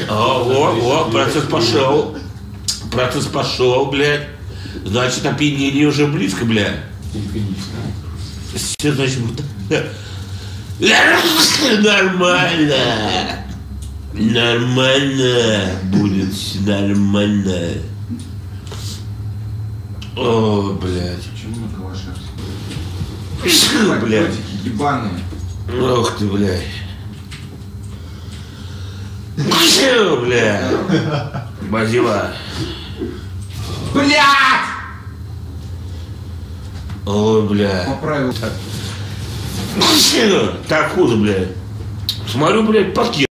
О, процесс пошел. Процесс пошел, блядь. Значит, опьянение уже близко, блядь. Все, значит, нормально. Нормально будет, нормально. О, блядь. Почему на калашах? Блядь. Ебаные. Ох ты, блядь. Блядь. Базила. Блядь! Ой, блядь. Поправил. Так хуже, блядь. Смотрю, блядь, пакет.